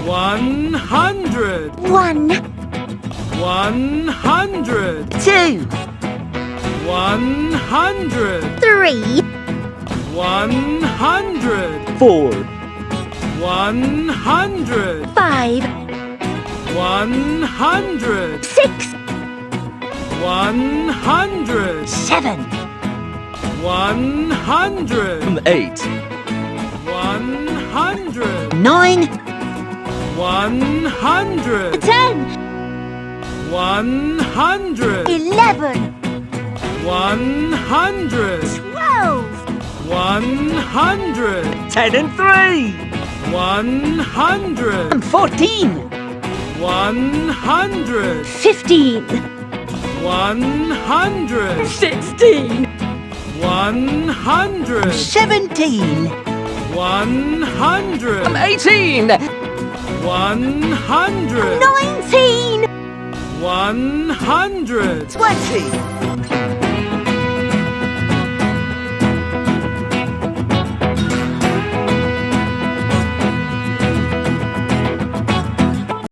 100. 1, 100. 2, 100. 3, 100. 4, 100. 5, 100. 6, 100. 7, 100. 8, 100. 9, 100. 10, 100. 11, 100. 12, 100. 10 and 3, 100. 14, 100. 15, 100. 16, 100. 17, 100. 18, 100. 19, 100. 20,